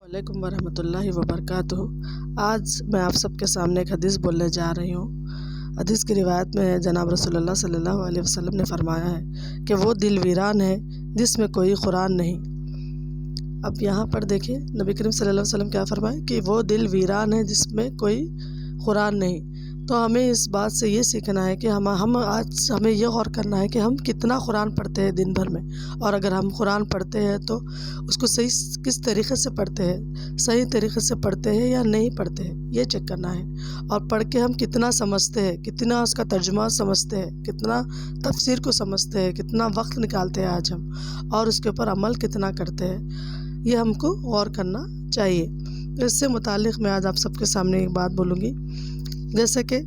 وعلیکم ورحمۃ اللہ وبرکاتہ۔ آج میں آپ سب کے سامنے ایک حدیث بولنے جا رہی ہوں۔ حدیث کی روایت میں جناب رسول اللہ صلی اللہ علیہ وسلم نے فرمایا ہے کہ وہ دل ویران ہے جس میں کوئی قرآن نہیں۔ اب یہاں پر دیکھیں نبی کریم صلی اللہ علیہ وسلم کیا فرمائے کہ وہ دل ویران ہے جس میں کوئی قرآن نہیں۔ تو ہمیں اس بات سے یہ سیکھنا ہے کہ ہمیں یہ غور کرنا ہے کہ ہم کتنا قرآن پڑھتے ہیں دن بھر میں، اور اگر ہم قرآن پڑھتے ہیں تو اس کو صحیح کس طریقے سے پڑھتے ہیں، صحیح طریقے سے پڑھتے ہیں یا نہیں پڑھتے ہیں، یہ چیک کرنا ہے۔ اور پڑھ کے ہم کتنا سمجھتے ہیں، کتنا اس کا ترجمہ سمجھتے ہیں، کتنا تفسیر کو سمجھتے ہیں، کتنا وقت نکالتے ہیں آج ہم، اور اس کے اوپر عمل کتنا کرتے ہیں، یہ ہم کو غور کرنا چاہیے۔ تو اس سے متعلق میں آج آپ سب کے سامنے ایک بات بولوں گی، جیسے کہ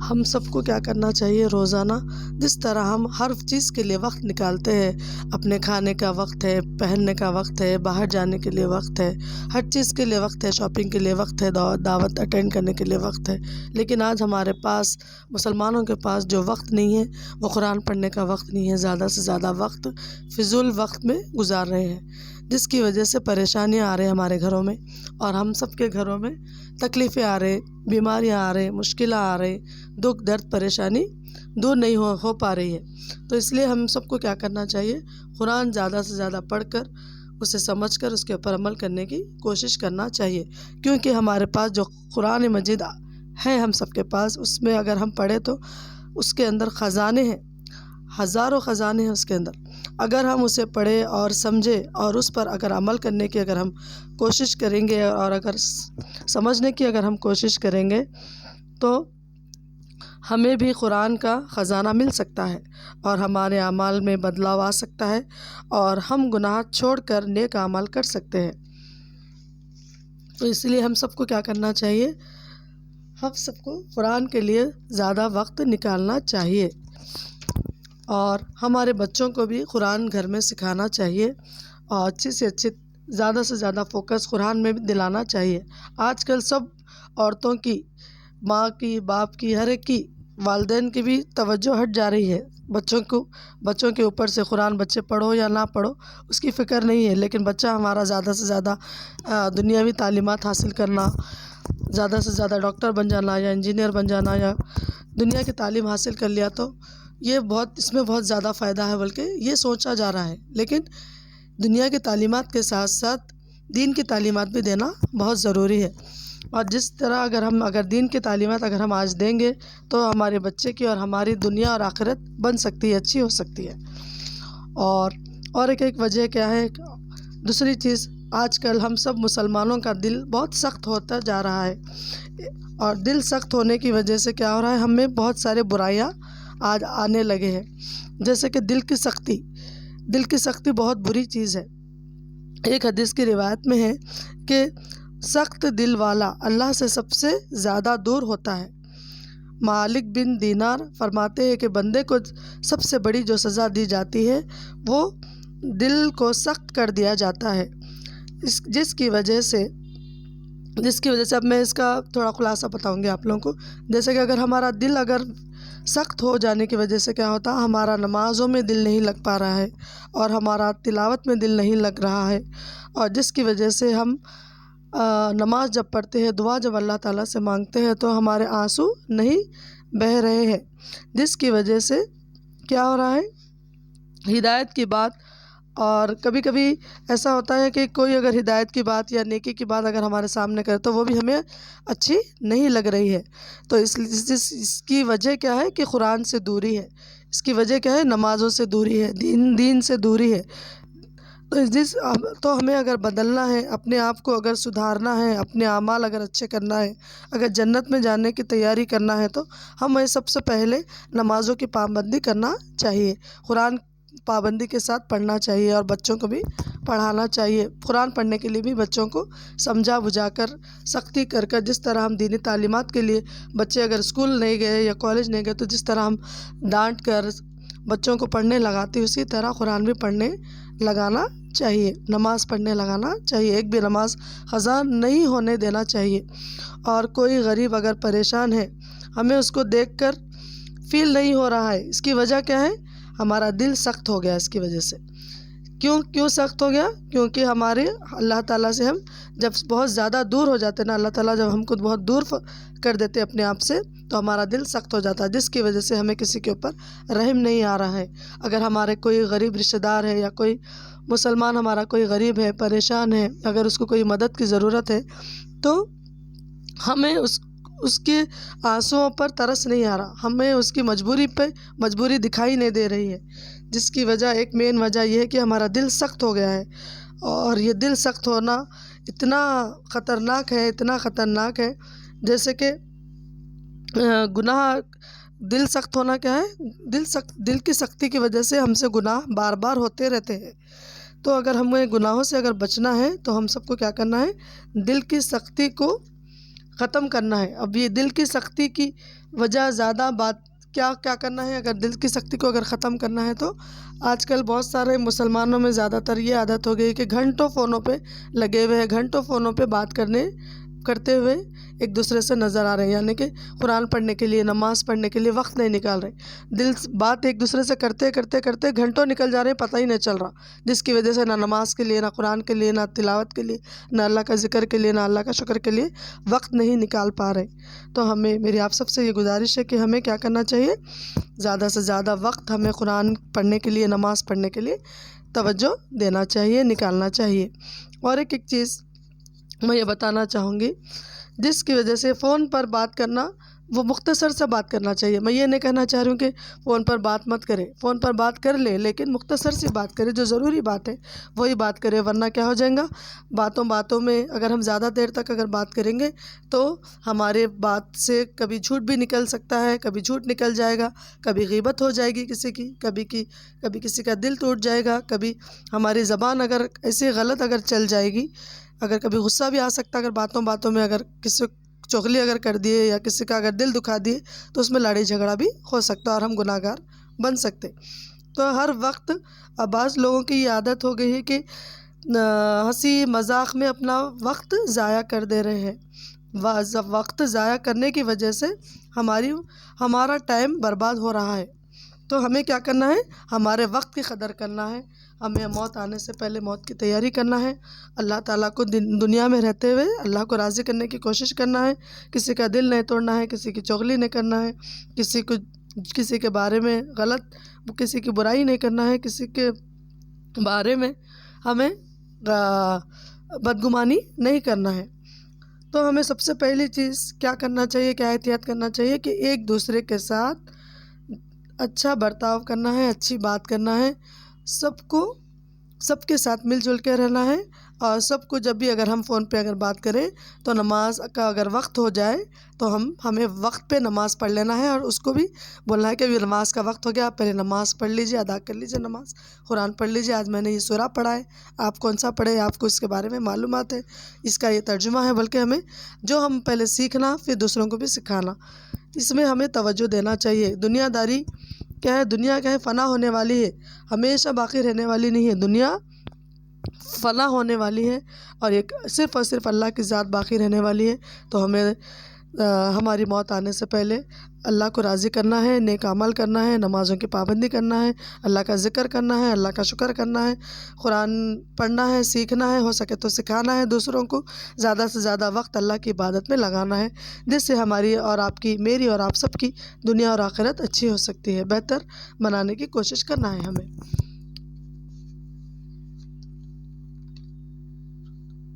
ہم سب کو کیا کرنا چاہیے روزانہ، جس طرح ہم ہر چیز کے لیے وقت نکالتے ہیں، اپنے کھانے کا وقت ہے، پہننے کا وقت ہے، باہر جانے کے لیے وقت ہے، ہر چیز کے لیے وقت ہے، شاپنگ کے لیے وقت ہے، دعوت اٹینڈ کرنے کے لیے وقت ہے، لیکن آج ہمارے پاس مسلمانوں کے پاس جو وقت نہیں ہے وہ قرآن پڑھنے کا وقت نہیں ہے۔ زیادہ سے زیادہ وقت فضول وقت میں گزار رہے ہیں، جس کی وجہ سے پریشانیاں آ رہے ہیں ہمارے گھروں میں، اور ہم سب کے گھروں میں تکلیفیں آ رہے، بیماریاں آ رہے، مشکلات آ رہے، دکھ درد پریشانی دور نہیں ہو پا رہی ہے۔ تو اس لیے ہم سب کو کیا کرنا چاہیے، قرآن زیادہ سے زیادہ پڑھ کر، اسے سمجھ کر، اس کے اوپر عمل کرنے کی کوشش کرنا چاہیے، کیونکہ ہمارے پاس جو قرآن مجید ہے ہم سب کے پاس، اس میں اگر ہم پڑھیں تو اس کے اندر خزانے ہیں، ہزاروں خزانے ہیں اس کے اندر۔ اگر ہم اسے پڑھیں اور سمجھیں اور اس پر اگر عمل کرنے کی اگر ہم کوشش کریں گے، اور اگر سمجھنے کی اگر ہم کوشش کریں گے، تو ہمیں بھی قرآن کا خزانہ مل سکتا ہے، اور ہمارے اعمال میں بدلاؤ آ سکتا ہے، اور ہم گناہ چھوڑ کر نیک اعمال کر سکتے ہیں۔ تو اس لیے ہم سب کو کیا کرنا چاہیے، ہم سب کو قرآن کے لیے زیادہ وقت نکالنا چاہیے، اور ہمارے بچوں کو بھی قرآن گھر میں سکھانا چاہیے، اور اچھی سے اچھی زیادہ سے زیادہ فوکس قرآن میں بھی دلانا چاہیے۔ آج کل سب عورتوں کی، ماں کی، باپ کی، ہر ایک کی، والدین کی بھی توجہ ہٹ جا رہی ہے بچوں کے اوپر سے۔ قرآن بچے پڑھو یا نہ پڑھو اس کی فکر نہیں ہے، لیکن بچہ ہمارا زیادہ سے زیادہ دنیاوی تعلیمات حاصل کرنا، زیادہ سے زیادہ ڈاکٹر بن جانا یا انجینئر بن جانا، یا دنیا کی تعلیم حاصل کر لیا تو یہ اس میں بہت زیادہ فائدہ ہے، بلکہ یہ سوچا جا رہا ہے۔ لیکن دنیا کی تعلیمات کے ساتھ ساتھ دین کی تعلیمات بھی دینا بہت ضروری ہے، اور جس طرح اگر دین کی تعلیمات اگر ہم آج دیں گے تو ہمارے بچے کی اور ہماری دنیا اور آخرت بن سکتی ہے، اچھی ہو سکتی ہے۔ اور ایک وجہ کیا ہے، دوسری چیز، آج کل ہم سب مسلمانوں کا دل بہت سخت ہوتا جا رہا ہے، اور دل سخت ہونے کی وجہ سے کیا ہو رہا ہے، ہمیں بہت سارے برائیاں آج آنے لگے ہیں، جیسے کہ دل کی سختی بہت بری چیز ہے۔ ایک حدیث کی روایت میں ہے کہ سخت دل والا اللہ سے سب سے زیادہ دور ہوتا ہے۔ مالک بن دینار فرماتے ہیں کہ بندے کو سب سے بڑی جو سزا دی جاتی ہے وہ دل کو سخت کر دیا جاتا ہے، جس کی وجہ سے اب میں اس کا تھوڑا خلاصہ بتاؤں گی آپ لوگوں کو۔ جیسے کہ اگر ہمارا دل اگر سخت ہو جانے کی وجہ سے کیا ہوتا ہے، ہمارا نمازوں میں دل نہیں لگ پا رہا ہے، اور ہمارا تلاوت میں دل نہیں لگ رہا ہے، اور جس کی وجہ سے ہم نماز جب پڑھتے ہیں، دعا جب اللہ تعالیٰ سے مانگتے ہیں تو ہمارے آنسو نہیں بہہ رہے ہیں، جس کی وجہ سے کیا ہو رہا ہے، ہدایت کی بات، اور کبھی کبھی ایسا ہوتا ہے کہ کوئی اگر ہدایت کی بات یا نیکی کی بات اگر ہمارے سامنے کرے تو وہ بھی ہمیں اچھی نہیں لگ رہی ہے۔ تو اس کی وجہ کیا ہے کہ قرآن سے دوری ہے، اس کی وجہ کیا ہے، نمازوں سے دوری ہے، دین سے دوری ہے۔ تو ہمیں اگر بدلنا ہے، اپنے آپ کو اگر سدھارنا ہے، اپنے اعمال اگر اچھے کرنا ہے، اگر جنت میں جانے کی تیاری کرنا ہے، تو ہمیں سب سے پہلے نمازوں کی پابندی کرنا چاہیے، قرآن پابندی کے ساتھ پڑھنا چاہیے، اور بچوں کو بھی پڑھانا چاہیے۔ قرآن پڑھنے کے لیے بھی بچوں کو سمجھا بجھا کر، سختی کر کر، جس طرح ہم دینی تعلیمات کے لیے بچے اگر اسکول نہیں گئے یا کالج نہیں گئے تو جس طرح ہم ڈانٹ کر بچوں کو پڑھنے لگاتے، اسی طرح قرآن بھی پڑھنے لگانا چاہیے، نماز پڑھنے لگانا چاہیے، ایک بھی نماز قضا نہیں ہونے دینا چاہیے۔ اور کوئی غریب اگر پریشان ہے، ہمیں اس کو دیکھ کر فیل نہیں ہو رہا ہے، اس کی وجہ کیا ہے، ہمارا دل سخت ہو گیا، اس کی وجہ سے کیوں سخت ہو گیا؟ کیونکہ ہمارے اللہ تعالیٰ سے ہم جب بہت زیادہ دور ہو جاتے ہیں نا، اللہ تعالیٰ جب ہم کو بہت دور کر دیتے اپنے آپ سے، تو ہمارا دل سخت ہو جاتا ہے، جس کی وجہ سے ہمیں کسی کے اوپر رحم نہیں آ رہا ہے۔ اگر ہمارے کوئی غریب رشتہ دار ہے یا کوئی مسلمان ہمارا کوئی غریب ہے، پریشان ہے، اگر اس کو کوئی مدد کی ضرورت ہے، تو ہمیں اس کے آنسوؤں پر ترس نہیں آ رہا، ہمیں اس کی مجبوری دکھائی نہیں دے رہی ہے، جس کی وجہ ایک مین وجہ یہ ہے کہ ہمارا دل سخت ہو گیا ہے۔ اور یہ دل سخت ہونا اتنا خطرناک ہے جیسے کہ گناہ۔ دل سخت ہونا کیا ہے؟ دل کی سختی کی وجہ سے ہم سے گناہ بار بار ہوتے رہتے ہیں۔ تو اگر ہمیں گناہوں سے اگر بچنا ہے تو ہم سب کو کیا کرنا ہے؟ دل کی سختی کو ختم کرنا ہے۔ اب یہ دل کی سختی کی وجہ زیادہ بات کیا کرنا ہے؟ اگر دل کی سختی کو اگر ختم کرنا ہے تو آج کل بہت سارے مسلمانوں میں زیادہ تر یہ عادت ہو گئی کہ گھنٹوں فونوں پہ لگے ہوئے ہیں، گھنٹوں فونوں پہ بات کرتے ہوئے ایک دوسرے سے نظر آ رہے ہیں، یعنی کہ قرآن پڑھنے کے لیے، نماز پڑھنے کے لیے وقت نہیں نکال رہے، بات ایک دوسرے سے کرتے گھنٹوں نکل جا رہے ہیں، پتہ ہی نہیں چل رہا، جس کی وجہ سے نہ نماز کے لیے، نہ قرآن کے لیے، نہ تلاوت کے لیے، نہ اللہ کا ذکر کے لیے، نہ اللہ کا شکر کے لیے وقت نہیں نکال پا رہے۔ تو میری آپ سب سے یہ گزارش ہے کہ ہمیں کیا کرنا چاہیے؟ زیادہ سے زیادہ وقت ہمیں قرآن پڑھنے کے لیے، نماز پڑھنے کے لیے توجہ دینا چاہیے، نکالنا چاہیے۔ اور ایک چیز میں یہ بتانا چاہوں گی، جس کی وجہ سے فون پر بات کرنا، وہ مختصر سے بات کرنا چاہیے۔ میں یہ نہیں کہنا چاہ رہی ہوں کہ فون پر بات مت کرے، فون پر بات کر لے، لیکن مختصر سی بات کرے، جو ضروری بات ہے وہی بات کرے، ورنہ کیا ہو جائے گا؟ باتوں میں اگر ہم زیادہ دیر تک اگر بات کریں گے تو ہمارے بات سے کبھی جھوٹ بھی نکل سکتا ہے، کبھی جھوٹ نکل جائے گا، کبھی غیبت ہو جائے گی کسی کی، کبھی کسی کا دل ٹوٹ جائے گا، کبھی ہماری زبان اگر ایسے غلط اگر چل جائے گی، اگر کبھی غصہ بھی آ سکتا ہے، اگر باتوں میں اگر کسی چغلی اگر کر دیے یا کسی کا اگر دل دکھا دیے تو اس میں لڑائی جھگڑا بھی ہو سکتا ہے اور ہم گناہ گار بن سکتے۔ تو ہر وقت بعض لوگوں کی یہ عادت ہو گئی ہے کہ ہنسی مذاق میں اپنا وقت ضائع کر دے رہے ہیں۔ وقت ضائع کرنے کی وجہ سے ہمارا ٹائم برباد ہو رہا ہے۔ تو ہمیں کیا کرنا ہے؟ ہمارے وقت کی قدر کرنا ہے، ہمیں موت آنے سے پہلے موت کی تیاری کرنا ہے، اللہ تعالیٰ کو دنیا میں رہتے ہوئے اللہ کو راضی کرنے کی کوشش کرنا ہے، کسی کا دل نہیں توڑنا ہے، کسی کی چغلی نہیں کرنا ہے، کسی کے بارے میں کسی کی برائی نہیں کرنا ہے، کسی کے بارے میں ہمیں بدگمانی نہیں کرنا ہے۔ تو ہمیں سب سے پہلی چیز کیا کرنا چاہیے، کیا احتیاط کرنا چاہیے کہ ایک دوسرے کے ساتھ اچھا برتاؤ کرنا ہے، اچھی بات کرنا ہے، سب کے ساتھ مل جل کے رہنا ہے، اور سب کو جب بھی اگر ہم فون پہ اگر بات کریں تو نماز کا اگر وقت ہو جائے تو ہمیں وقت پہ نماز پڑھ لینا ہے، اور اس کو بھی بولنا ہے کہ ابھی نماز کا وقت ہو گیا، آپ پہلے نماز پڑھ لیجئے، ادا کر لیجئے نماز، قرآن پڑھ لیجئے، آج میں نے یہ سورہ پڑھا ہے، آپ کون سا پڑھے، آپ کو اس کے بارے میں معلومات ہے، اس کا یہ ترجمہ ہے، بلکہ ہمیں جو ہم پہلے سیکھنا پھر دوسروں کو بھی سکھانا، اس میں ہمیں توجہ دینا چاہیے۔ دنیا داری کیا ہے؟ دنیا کیا ہے؟ فنا ہونے والی ہے، ہمیشہ باقی رہنے والی نہیں ہے، دنیا فنا ہونے والی ہے، اور صرف اور صرف اللہ کی ذات باقی رہنے والی ہے۔ تو ہمیں ہماری موت آنے سے پہلے اللہ کو راضی کرنا ہے، نیک عمل کرنا ہے، نمازوں کی پابندی کرنا ہے، اللہ کا ذکر کرنا ہے، اللہ کا شکر کرنا ہے، قرآن پڑھنا ہے، سیکھنا ہے، ہو سکے تو سکھانا ہے دوسروں کو، زیادہ سے زیادہ وقت اللہ کی عبادت میں لگانا ہے، جس سے ہماری اور آپ کی، میری اور آپ سب کی دنیا اور آخرت اچھی ہو سکتی ہے، بہتر بنانے کی کوشش کرنا ہے ہمیں۔